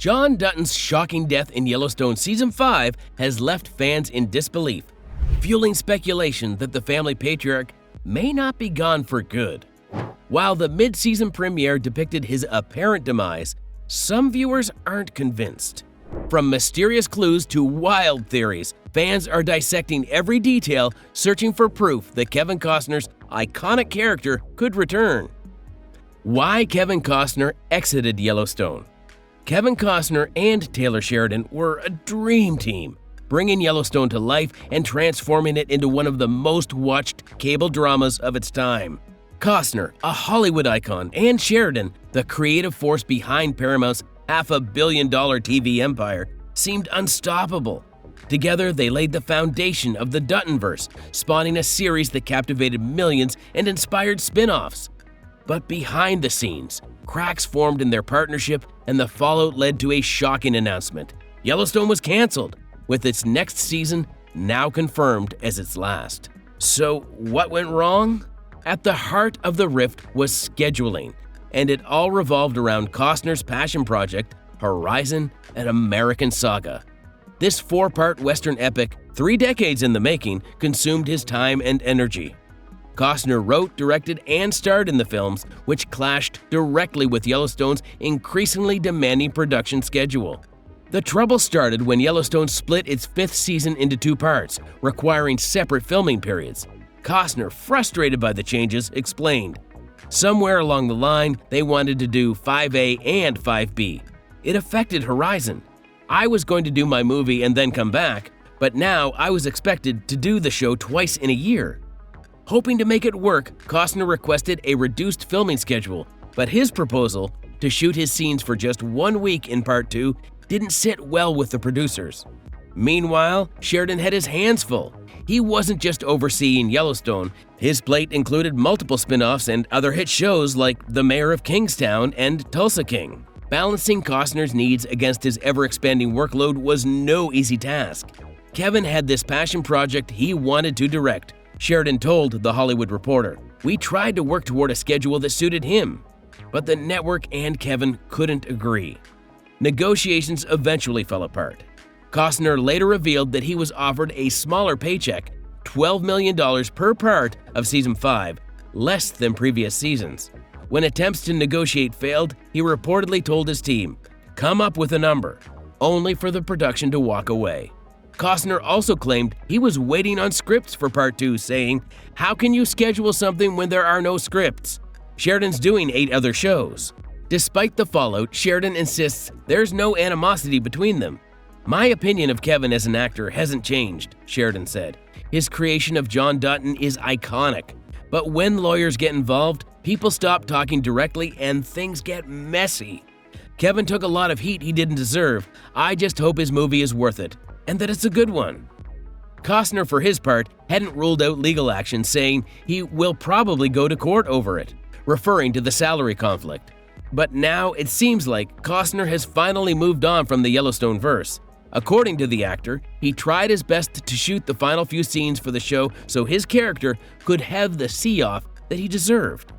John Dutton's shocking death in Yellowstone Season 5 has left fans in disbelief, fueling speculation that the family patriarch may not be gone for good. While the mid-season premiere depicted his apparent demise, some viewers aren't convinced. From mysterious clues to wild theories, fans are dissecting every detail, searching for proof that Kevin Costner's iconic character could return. Why Kevin Costner exited Yellowstone? Kevin Costner and Taylor Sheridan were a dream team, bringing Yellowstone to life and transforming it into one of the most watched cable dramas of its time. Costner, a Hollywood icon, and Sheridan, the creative force behind Paramount's $500 million TV empire, seemed unstoppable. Together, they laid the foundation of the Duttonverse, spawning a series that captivated millions and inspired spin-offs. But behind the scenes, cracks formed in their partnership, and the fallout led to a shocking announcement. Yellowstone was canceled, with its next season now confirmed as its last. So, what went wrong? At the heart of the rift was scheduling, and it all revolved around Costner's passion project, Horizon: An American Saga. This 4-part Western epic, 3 decades in the making, consumed his time and energy. Costner wrote, directed, and starred in the films, which clashed directly with Yellowstone's increasingly demanding production schedule. The trouble started when Yellowstone split its 5th season into 2 parts, requiring separate filming periods. Costner, frustrated by the changes, explained, "Somewhere along the line, they wanted to do 5A and 5B. It affected Horizon. I was going to do my movie and then come back, but now I was expected to do the show twice in a year." Hoping to make it work, Costner requested a reduced filming schedule, but his proposal to shoot his scenes for just 1 week in Part 2 didn't sit well with the producers. Meanwhile, Sheridan had his hands full. He wasn't just overseeing Yellowstone. His plate included multiple spin-offs and other hit shows like The Mayor of Kingstown and Tulsa King. Balancing Costner's needs against his ever-expanding workload was no easy task. Kevin had this passion project he wanted to direct. Sheridan told The Hollywood Reporter, "We tried to work toward a schedule that suited him, but the network and Kevin couldn't agree." Negotiations eventually fell apart. Costner later revealed that he was offered a smaller paycheck, $12 million per part of Season 5, less than previous seasons. When attempts to negotiate failed, he reportedly told his team, "Come up with a number," only for the production to walk away. Costner also claimed he was waiting on scripts for Part 2, saying, "How can you schedule something when there are no scripts? Sheridan's doing 8 other shows." Despite the fallout, Sheridan insists there's no animosity between them. "My opinion of Kevin as an actor hasn't changed," Sheridan said. "His creation of John Dutton is iconic. But when lawyers get involved, people stop talking directly and things get messy. Kevin took a lot of heat he didn't deserve. I just hope his movie is worth it, and that it's a good one." Costner, for his part, hadn't ruled out legal action, saying he will probably go to court over it, referring to the salary conflict. But now it seems like Costner has finally moved on from the Yellowstone verse. According to the actor, he tried his best to shoot the final few scenes for the show so his character could have the see-off that he deserved.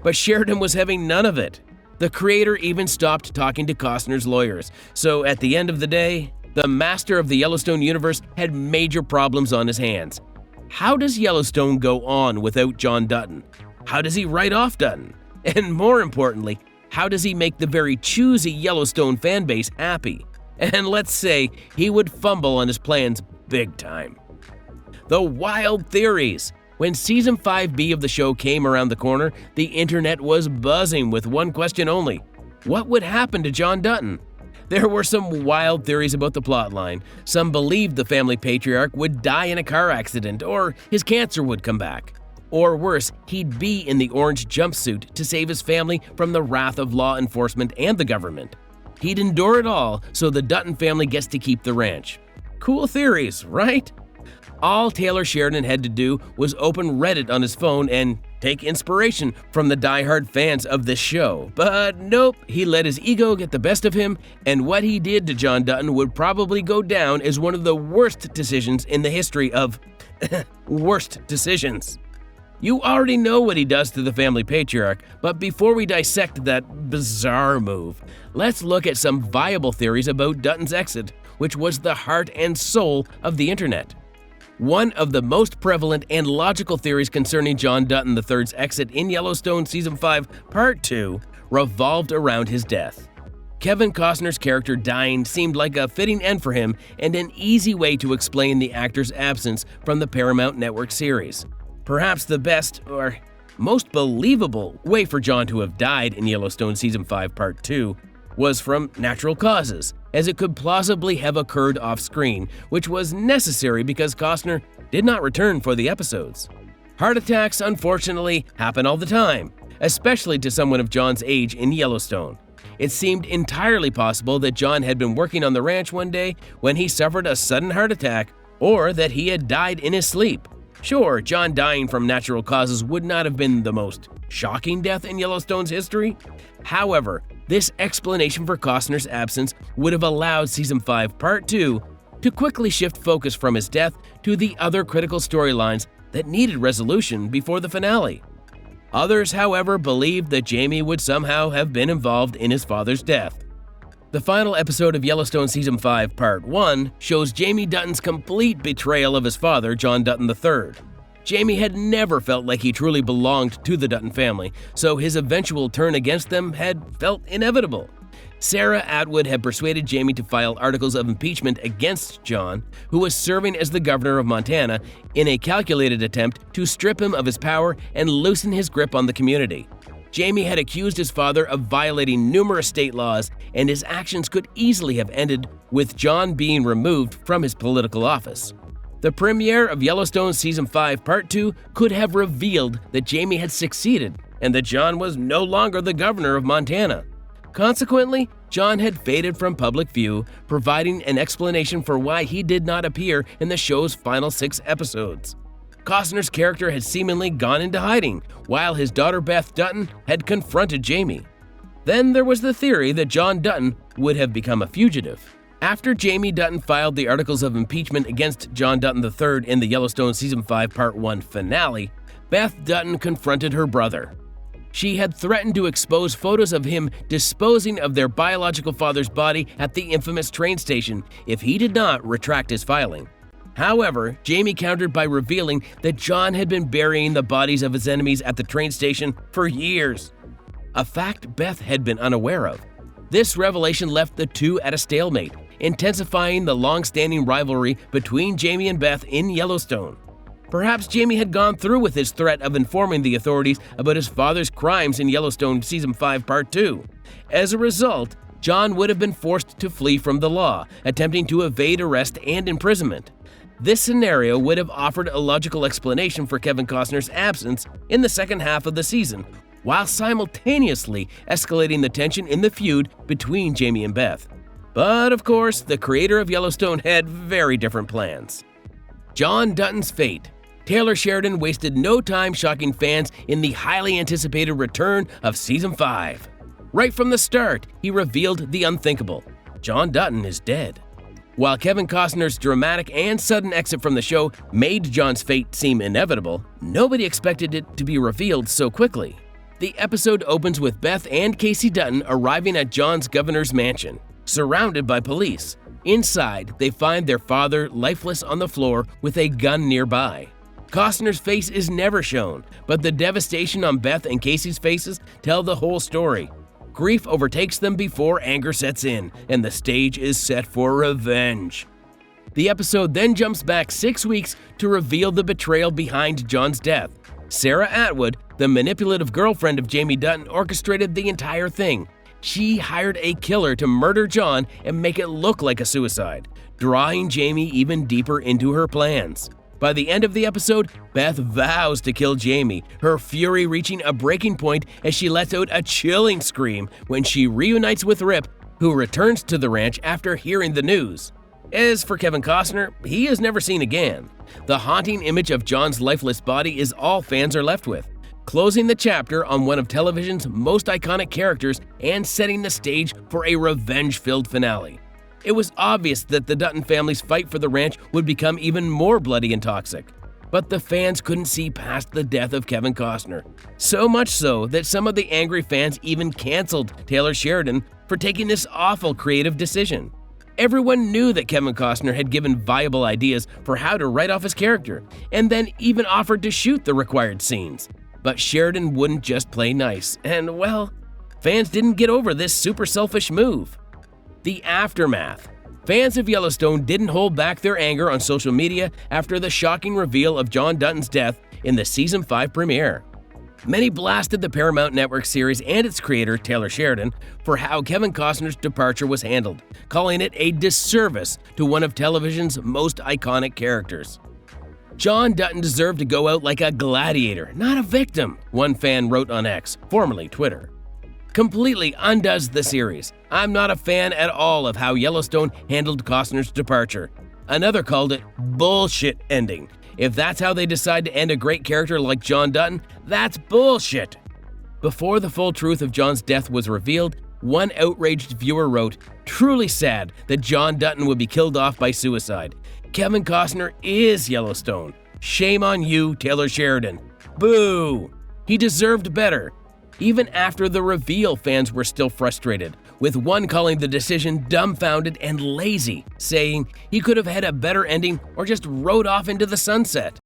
But Sheridan was having none of it. The creator even stopped talking to Costner's lawyers, so at the end of the day, the master of the Yellowstone universe had major problems on his hands. How does Yellowstone go on without John Dutton? How does he write off Dutton? And more importantly, how does he make the very choosy Yellowstone fanbase happy? And let's say he would fumble on his plans big time. The wild theories. When Season 5B of the show came around the corner, the internet was buzzing with one question only: what would happen to John Dutton? There were some wild theories about the plotline. Some believed the family patriarch would die in a car accident, or his cancer would come back. Or worse, he'd be in the orange jumpsuit to save his family from the wrath of law enforcement and the government. He'd endure it all, so the Dutton family gets to keep the ranch. Cool theories, right? All Taylor Sheridan had to do was open Reddit on his phone and take inspiration from the diehard fans of this show. But nope, he let his ego get the best of him, and what he did to John Dutton would probably go down as one of the worst decisions in the history of worst decisions. You already know what he does to the family patriarch, but before we dissect that bizarre move, let's look at some viable theories about Dutton's exit, which was the heart and soul of the internet. One of the most prevalent and logical theories concerning John Dutton III's exit in Yellowstone Season 5, Part 2, revolved around his death. Kevin Costner's character dying seemed like a fitting end for him and an easy way to explain the actor's absence from the Paramount Network series. Perhaps the best, or most believable, way for John to have died in Yellowstone Season 5 Part 2 was from natural causes, as it could plausibly have occurred off-screen, which was necessary because Costner did not return for the episodes. Heart attacks, unfortunately, happen all the time, especially to someone of John's age in Yellowstone. It seemed entirely possible that John had been working on the ranch one day when he suffered a sudden heart attack, or that he had died in his sleep. Sure, John dying from natural causes would not have been the most shocking death in Yellowstone's history. However, this explanation for Costner's absence would have allowed Season 5 Part 2 to quickly shift focus from his death to the other critical storylines that needed resolution before the finale. Others, however, believed that Jamie would somehow have been involved in his father's death. The final episode of Yellowstone Season 5 Part 1 shows Jamie Dutton's complete betrayal of his father, John Dutton III. Jamie had never felt like he truly belonged to the Dutton family, so his eventual turn against them had felt inevitable. Sarah Atwood had persuaded Jamie to file articles of impeachment against John, who was serving as the governor of Montana, in a calculated attempt to strip him of his power and loosen his grip on the community. Jamie had accused his father of violating numerous state laws, and his actions could easily have ended with John being removed from his political office. The premiere of Yellowstone Season 5 Part 2 could have revealed that Jamie had succeeded and that John was no longer the governor of Montana. Consequently, John had faded from public view, providing an explanation for why he did not appear in the show's final 6 episodes. Costner's character had seemingly gone into hiding, while his daughter Beth Dutton had confronted Jamie. Then there was the theory that John Dutton would have become a fugitive. After Jamie Dutton filed the articles of impeachment against John Dutton III in the Yellowstone Season 5 Part 1 finale, Beth Dutton confronted her brother. She had threatened to expose photos of him disposing of their biological father's body at the infamous train station if he did not retract his filing. However, Jamie countered by revealing that John had been burying the bodies of his enemies at the train station for years, a fact Beth had been unaware of. This revelation left the two at a stalemate, intensifying the long-standing rivalry between Jamie and Beth in Yellowstone. Perhaps Jamie had gone through with his threat of informing the authorities about his father's crimes in Yellowstone Season 5 Part 2. As a result, John would have been forced to flee from the law, attempting to evade arrest and imprisonment. This scenario would have offered a logical explanation for Kevin Costner's absence in the second half of the season, while simultaneously escalating the tension in the feud between Jamie and Beth. But of course, the creator of Yellowstone had very different plans. John Dutton's fate. Taylor Sheridan wasted no time shocking fans in the highly anticipated return of Season 5. Right from the start, he revealed the unthinkable. John Dutton is dead. While Kevin Costner's dramatic and sudden exit from the show made John's fate seem inevitable, nobody expected it to be revealed so quickly. The episode opens with Beth and Casey Dutton arriving at John's governor's mansion, surrounded by police. Inside, they find their father lifeless on the floor with a gun nearby. Costner's face is never shown, but the devastation on Beth and Casey's faces tell the whole story. Grief overtakes them before anger sets in, and the stage is set for revenge. The episode then jumps back 6 weeks to reveal the betrayal behind John's death. Sarah Atwood, the manipulative girlfriend of Jamie Dutton, orchestrated the entire thing. She hired a killer to murder John and make it look like a suicide, drawing Jamie even deeper into her plans. By the end of the episode, Beth vows to kill Jamie, her fury reaching a breaking point as she lets out a chilling scream when she reunites with Rip, who returns to the ranch after hearing the news. As for Kevin Costner, he is never seen again. The haunting image of John's lifeless body is all fans are left with, closing the chapter on one of television's most iconic characters and setting the stage for a revenge-filled finale. It was obvious that the Dutton family's fight for the ranch would become even more bloody and toxic. But the fans couldn't see past the death of Kevin Costner. So much so that some of the angry fans even canceled Taylor Sheridan for taking this awful creative decision. Everyone knew that Kevin Costner had given viable ideas for how to write off his character, and then even offered to shoot the required scenes. But Sheridan wouldn't just play nice, and well, fans didn't get over this super selfish move. The aftermath. Fans of Yellowstone didn't hold back their anger on social media after the shocking reveal of John Dutton's death in the Season 5 premiere. Many blasted the Paramount Network series and its creator, Taylor Sheridan, for how Kevin Costner's departure was handled, calling it a disservice to one of television's most iconic characters. John Dutton deserved to go out like a gladiator, not a victim, one fan wrote on X, formerly Twitter. Completely undoes the series. I'm not a fan at all of how Yellowstone handled Costner's departure. Another called it bullshit ending. If that's how they decide to end a great character like John Dutton, that's bullshit. Before the full truth of John's death was revealed, one outraged viewer wrote, "Truly sad that John Dutton would be killed off by suicide. Kevin Costner is Yellowstone. Shame on you, Taylor Sheridan. Boo! He deserved better." Even after the reveal, fans were still frustrated, with one calling the decision dumbfounded and lazy, saying he could have had a better ending or just rode off into the sunset.